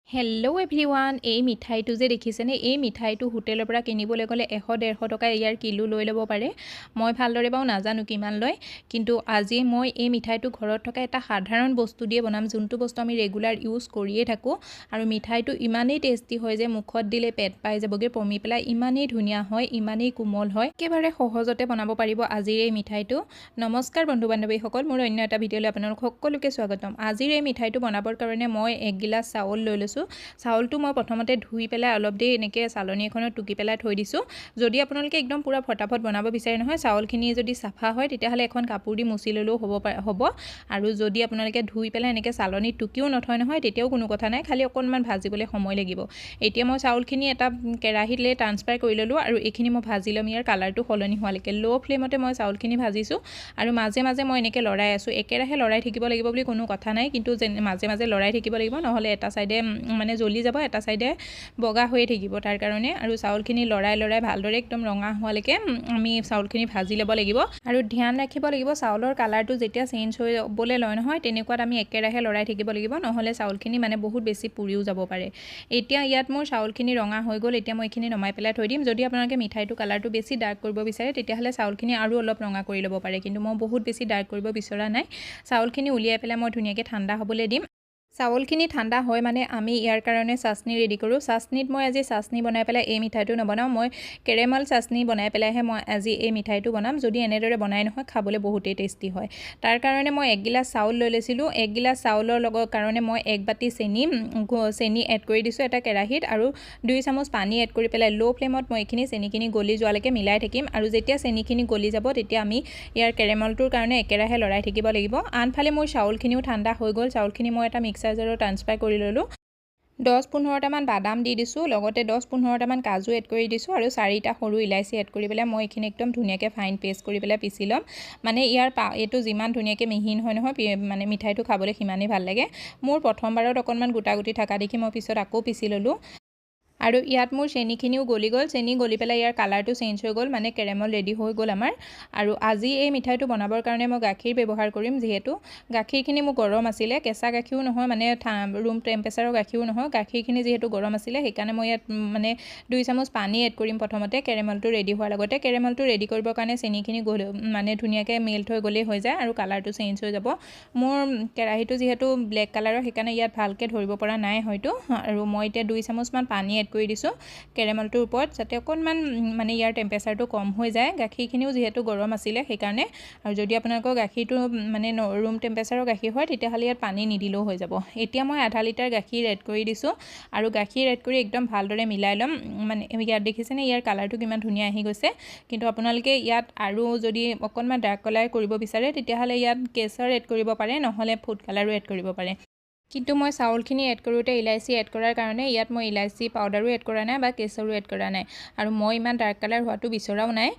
Hello' everyone এই মিঠাইটো যে দেখিছেনে এই মিঠাইটো হোটেলৰ পৰা কিনিবলৈ গ'লে 100-150 টকা ইয়াৰ কিলো লৈ ল'ব পাৰে। মই ভালদৰে বাৰু নাজানো কিমান লয়, কিন্তু আজি মই এই মিঠাইটো ঘৰত থকা এটা সাধাৰণ বস্তু দিয়ে বনাম, যোনটো বস্তু আমি ৰেগুলাৰ ইউজ কৰিয়ে থাকোঁ। আৰু মিঠাইটো ইমানেই টেষ্টি হয় যে মুখত দিলে পেট পাই যাবগৈ পমি পেলাই। ইমানেই ধুনীয়া হয়, ইমানেই কোমল হয়, একেবাৰে সহজতে বনাব পাৰিব আজিৰ এই মিঠাইটো। নমস্কাৰ বন্ধু বান্ধৱীসকল, মোৰ অন্য এটা ভিডিঅ'লৈ আপোনালোক সকলোকে স্বাগতম। আজিৰ এই মিঠাইটো বনাবৰ কাৰণে মই 1 গিলাচ চাউল লৈ লৈছোঁ। চাউলটো মই প্ৰথমতে ধুই পেলাই অলপ দেৰি এনেকৈ চালনী এখনত টুকি পেলাই থৈ দিছোঁ। যদি আপোনালোকে একদম পুৰা ফটাফট বনাব বিচাৰে নহয়, চাউলখিনি যদি চাফা হয় তেতিয়াহ'লে এখন কাপোৰ দি মুচি ল'লেও হ'ব। আৰু যদি আপোনালোকে ধুই পেলাই এনেকৈ চালনীত টুকিও নথয় নহয়, তেতিয়াও কোনো কথা নাই, খালি অকণমান ভাজিবলৈ সময় লাগিব। এতিয়া মই চাউলখিনি এটা কেৰাহীলৈ ট্ৰান্সফাৰ কৰি ল'লোঁ আৰু এইখিনি মই ভাজি ল'ম ইয়াৰ কালাৰটো সলনি হোৱালৈকে। ল' ফ্লেমতে মই চাউলখিনি ভাজিছোঁ আৰু মাজে মাজে মই এনেকৈ লৰাই আছোঁ। একেৰাহে লৰাই থাকিব লাগিব বুলি কোনো কথা নাই, কিন্তু মাজে মাজে লৰাই থাকিব লাগিব, নহ'লে এটা ছাইডে মানে জ্বলি যাব, এটা ছাইডে বগা হৈয়ে থাকিব তাৰ কাৰণে। আৰু চাউলখিনি লৰাই ভালদৰে একদম ৰঙা হোৱালৈকে আমি চাউলখিনি ভাজি ল'ব লাগিব। আৰু ধ্যান ৰাখিব লাগিব চাউলৰ কালাৰটো যেতিয়া চেঞ্জ হ'বলৈ লয় নহয়, তেনেকুৱাত আমি একেৰাহে লৰাই থাকিব লাগিব, নহ'লে চাউলখিনি মানে বহুত বেছি পুৰিও যাব পাৰে। এতিয়া ইয়াত মোৰ চাউলখিনি ৰঙা হৈ গ'ল, এতিয়া মই এইখিনি নমাই পেলাই থৈ দিম। যদি আপোনালোকে মিঠাইটো কালাৰটো বেছি ডাৰ্ক কৰিব বিচাৰে তেতিয়াহ'লে চাউলখিনি আৰু অলপ ৰঙা কৰি ল'ব পাৰে, কিন্তু মই বহুত বেছি ডাৰ্ক কৰিব বিচৰা নাই। চাউলখিনি উলিয়াই পেলাই মই ধুনীয়াকৈ ঠাণ্ডা হ'বলৈ দিম। চাউলখিনি ঠাণ্ডা হয় মানে আমি ইয়াৰ কাৰণে চাটনি ৰেডি কৰোঁ। চাটনিত মই আজি চাটনি বনাই পেলাই এই মিঠাইটো নবনাওঁ, মই কেৰেমেল চাটনি বনাই পেলাইহে মই আজি এই মিঠাইটো বনাম। যদি এনেদৰে বনাই নহয়, খাবলৈ বহুতেই টেষ্টি হয়। তাৰ কাৰণে মই 1 গিলাচ চাউল লৈ লৈছিলোঁ। 1 গিলাচ চাউলৰ কাৰণে মই 1 বাতি চেনি এড কৰি দিছোঁ এটা কেৰাহীত, আৰু 2 চামুচ পানী এড কৰি পেলাই ল' ফ্লেমত মই এইখিনি চেনিখিনি গলি যোৱালৈকে মিলাই থাকিম। আৰু যেতিয়া চেনিখিনি গলি যাব তেতিয়া আমি ইয়াৰ কেৰেমেলটোৰ কাৰণে একেৰাহে লৰাই থাকিব লাগিব। আনফালে মোৰ চাউলখিনিও ঠাণ্ডা হৈ গ'ল। চাউলখিনি মই এটা মিক্সাৰ জাৰত ট্ৰান্সফাৰ কৰি ল'লোঁ। 10-15টামান বাদাম দি দিছোঁ, লগতে 10-15টামান কাজু এড কৰি দিছোঁ, আৰু 4টা সৰু ইলাচি এড কৰি পেলাই মই এইখিনি একদম ধুনীয়াকৈ ফাইন পেষ্ট কৰি পেলাই পিচি ল'ম। মানে ইয়াৰ এইটো যিমান ধুনীয়াকৈ মিহিন হয় নহয়, মানে মিঠাইটো খাবলৈ সিমানেই ভাল লাগে। মোৰ প্ৰথমবাৰত অকণমান গোটা গুটি থকা দেখি মই পিছত আকৌ পিচি ল'লোঁ। আৰু ইয়াত মোৰ চেনিখিনিও গলি গ'ল। চেনি গলি পেলাই ইয়াৰ কালাৰটো চেঞ্জ হৈ গ'ল, মানে কেৰেমেল ৰেডি হৈ গ'ল আমাৰ। আৰু আজি এই মিঠাইটো বনাবৰ কাৰণে মই গাখীৰ ব্যৱহাৰ কৰিম, যিহেতু গাখীৰখিনি মোৰ গৰম আছিলে, কেঁচা গাখীৰো নহয়, মানে ৰুম টেম্পাৰেচাৰৰ গাখীৰো নহয়। গাখীৰখিনি যিহেতু গৰম আছিলে সেইকাৰণে মই ইয়াত মানে 2 চামুচ পানী এড কৰিম প্ৰথমতে কেৰেমেলটো ৰেডি হোৱাৰ লগতে। কেৰেমেলটো ৰেডি কৰিবৰ কাৰণে চেনিখিনি মানে ধুনীয়াকৈ মেল্ট হৈ গ'লেই হৈ যায় আৰু কালাৰটো চেঞ্জ হৈ যাব। মোৰ কেৰাহীটো যিহেতু ব্লেক কালাৰৰ, সেইকাৰণে ইয়াত ভালকৈ ধৰিব পৰা নাই হয়তো। আৰু মই এতিয়া 2 চামুচমান পানী এড কৰি দিছোঁ কেৰেমেলটোৰ ওপৰত, যাতে অকণমান মানে ইয়াৰ টেম্পাৰেচাৰটো কম হৈ যায়। গাখীৰখিনিও যিহেতু গৰম আছিলে সেইকাৰণে। আৰু যদি আপোনালোকৰ গাখীৰটো মানে ৰুম টেম্পাৰেচাৰৰ গাখীৰ হয় তেতিয়াহ'লে ইয়াত পানী নিদিলেও হৈ যাব। এতিয়া মই আধা লিটাৰ গাখীৰ এড কৰি দিছোঁ, আৰু গাখীৰ এড কৰি একদম ভালদৰে মিলাই ল'ম। মানে ইয়াত দেখিছেনে ইয়াৰ কালাৰটো কিমান ধুনীয়া আহি গৈছে। কিন্তু আপোনালোকে ইয়াত আৰু যদি অকণমান ডাৰ্ক কালাৰ কৰিব বিচাৰে তেতিয়াহ'লে ইয়াত কেশৰ এড কৰিব পাৰে, নহ'লে ফুড কালাৰো এড কৰিব পাৰে। কিন্তু মই চাউলখিনি এড কৰোঁতে ইলাচি এড কৰাৰ কাৰণে ইয়াত মই ইলাচি পাউডাৰো এড কৰা নাই বা কেশৰো এড কৰা নাই, আৰু মই ইমান ডাৰ্ক কালাৰ হোৱাটো বিচৰাও নাই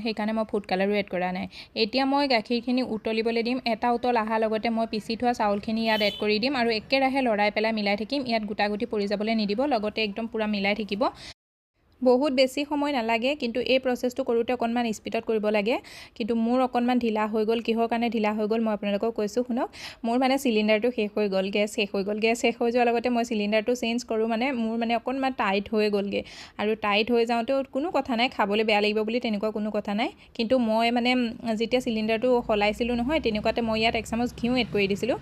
সেইকাৰণে মই ফুড কালাৰো এড কৰা নাই। এতিয়া মই গাখীৰখিনি উতলিবলৈ দিম। এটা উতল অহাৰ লগতে মই পিচি থোৱা চাউলখিনি ইয়াত এড কৰি দিম, আৰু একেৰাহে লৰাই পেলাই মিলাই থাকিম। ইয়াত গোটা গুটি পৰি যাবলৈ নিদিব, লগতে একদম পূৰা মিলাই থাকিব। বহুত বেছি সময় নালাগে, কিন্তু এই প্ৰচেছটো কৰোঁতে অকণমান স্পীডত কৰিব লাগে। কিন্তু মোৰ অকণমান ঢিলা হৈ গ'ল। কিহৰ কাৰণে ঢিলা হৈ গ'ল মই আপোনালোকক কৈছোঁ শুনক। মোৰ মানে চিলিণ্ডাৰটো শেষ হৈ গ'ল, গেছ শেষ হৈ গ'ল। গেছ শেষ হৈ যোৱাৰ লগতে মই চিলিণ্ডাৰটো চেঞ্জ কৰোঁ, মানে মোৰ মানে অকণমান টাইট হৈ গ'লগৈ। আৰু টাইট হৈ যাওঁতেও কোনো কথা নাই, খাবলৈ বেয়া লাগিব বুলি তেনেকুৱা কোনো কথা নাই। কিন্তু মই মানে যেতিয়া চিলিণ্ডাৰটো সলাইছিলোঁ নহয়, তেনেকুৱাতে মই ইয়াত 1 চামুচ ঘিউ এড কৰি দিছিলোঁ।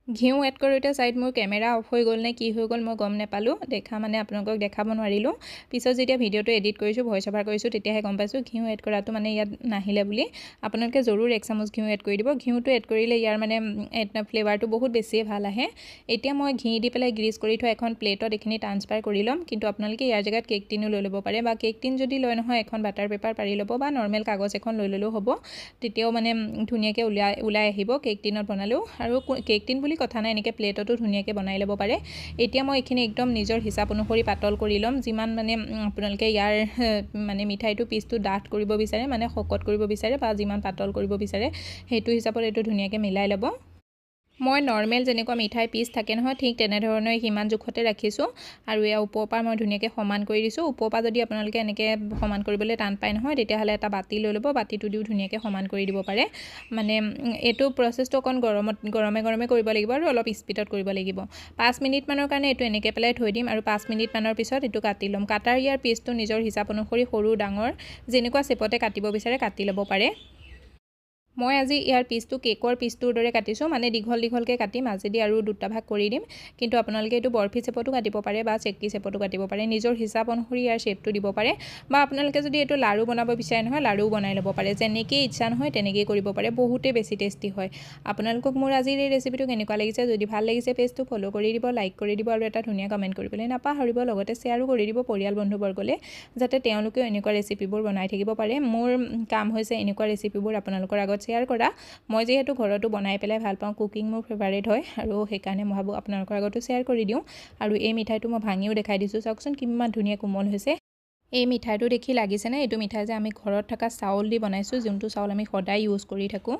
ঘিউ এড কৰোঁতে চাইড মোৰ কেমেৰা অফ হৈ গ'ল নে কি হৈ গ'ল মই গম নাপালোঁ, মানে আপোনালোকক দেখাব নোৱাৰিলোঁ। পিছত যেতিয়া ভিডিঅ'টো এডিট কৰিছোঁ, ভইচ অভাৰ কৰিছোঁ, তেতিয়াহে গম পাইছোঁ ঘিউ এড কৰাটো মানে ইয়াত নাহিলে বুলি। আপোনালোকে জৰুৰ 1 চামুচ ঘিউ এড কৰি দিব। ঘিউটো এড কৰিলে ইয়াৰ মানে ফ্লেভাৰটো বহুত বেছিয়ে ভাল আহে। এতিয়া মই ঘি দি পেলাই গ্ৰীজ কৰি থোৱা এখন প্লেটত এইখিনি ট্ৰান্সফাৰ কৰি ল'ম। কিন্তু আপোনালোকে ইয়াৰ জেগাত কেক টিনো লৈ ল'ব পাৰে, বা কেক টিন যদি লয় নহয় এখন বাটাৰ পেপাৰ পাৰি ল'ব, বা নৰ্মেল কাগজ এখন লৈ ল'লেও হ'ব। তেতিয়াও মানে ধুনীয়াকৈ ওলাই আহিব কেক টিনত বনালেও। আৰু কেক টিন বুলি কথা নাই, এনেকৈ প্লেটতো ধুনীয়াকৈ বনাই ল'ব পাৰে। এতিয়া মই এইখিনি একদম নিজৰ হিচাপ অনুসৰি পাতল কৰি ল'ম। যিমান মানে আপোনালোকে ইয়াৰ মানে মিঠাইটো পিচটো ডাঠ কৰিব বিচাৰে, মানে শকত কৰিব বিচাৰে, বা যিমান পাতল কৰিব বিচাৰে সেইটো হিচাপত এইটো ধুনীয়াকৈ মিলাই ল'ব। মই নৰ্মেল যেনেকুৱা মিঠাই পিচ থাকে নহয় ঠিক তেনেধৰণে সিমান জোখতে ৰাখিছোঁ আৰু এয়া ওপৰৰ পৰা মই ধুনীয়াকৈ সমান কৰি দিছোঁ। ওপৰৰ পৰা যদি আপোনালোকে এনেকৈ সমান কৰিবলৈ টান পায় নহয় তেতিয়াহ'লে এটা বাতি লৈ ল'ব, বাতিটো দিও ধুনীয়াকৈ সমান কৰি দিব পাৰে। মানে এইটো প্ৰচেছটো অকণ গৰমে কৰিব লাগিব আৰু অলপ স্পীডত কৰিব লাগিব। 5 মিনিটমানৰ কাৰণে এইটো এনেকৈ পেলাই থৈ দিম আৰু 5 মিনিটমানৰ পিছত এইটো কাটি ল'ম। কাটাৰ ইয়াৰ পিচটো নিজৰ হিচাপ অনুসৰি সৰু ডাঙৰ যেনেকুৱা শ্বেপতে কাটিব বিচাৰে কাটি ল'ব পাৰে। মই আজি ইয়াৰ পিচটো কেকৰ পিচটোৰ দৰে কাটিছোঁ, মানে দীঘলকৈ কাটিম, মাজেদি আৰু দুটা ভাগ কৰি দিম। কিন্তু আপোনালোকে এইটো বৰফি চেপতো কাটিব পাৰে বা চেকি চেপতো কাটিব পাৰে, নিজৰ হিচাপ অনুসৰি ইয়াৰ শ্বেপটো দিব পাৰে। বা আপোনালোকে যদি এইটো লাড়ু বনাব বিচাৰে নহয় লাড়ুও বনাই ল'ব পাৰে, যেনেকৈ ইচ্ছা নহয় তেনেকৈয়ে কৰিব পাৰে, বহুতেই বেছি টেষ্টি হয়। আপোনালোকক মোৰ আজিৰ এই ৰেচিপিটো কেনেকুৱা লাগিছে, যদি ভাল লাগিছে পেজটো ফ'ল' কৰি দিব, লাইক কৰি দিব আৰু এটা ধুনীয়া কমেণ্ট কৰিবলৈ নাপাহৰিব। লগতে শ্বেয়াৰো কৰি দিব পৰিয়াল বন্ধুবৰ্গলৈ, যাতে তেওঁলোকেও এনেকুৱা ৰেচিপিবোৰ বনাই থাকিব পাৰে। মোৰ কাম হৈছে এনেকুৱা ৰেচিপিবোৰ আপোনালোকৰ আগত শ্বেয়াৰ কৰা। মই যিহেতু ঘৰতো বনাই পেলাই ভাল পাওঁ, কুকিং মোৰ ফেভাৰিট হয় আৰু সেইকাৰণে মই ভাবোঁ আপোনালোকৰ আগতো শ্বেয়াৰ কৰি দিওঁ। আৰু এই মিঠাইটো মই ভাঙিও দেখাই দিছোঁ, চাওকচোন কিমান ধুনীয়া কোমল হৈছে। এই মিঠাইটো দেখি লাগিছেনে এইটো মিঠাই যে আমি ঘৰত থকা চাউল দি বনাইছোঁ, যোনটো চাউল আমি সদায় ইউজ কৰি থাকোঁ।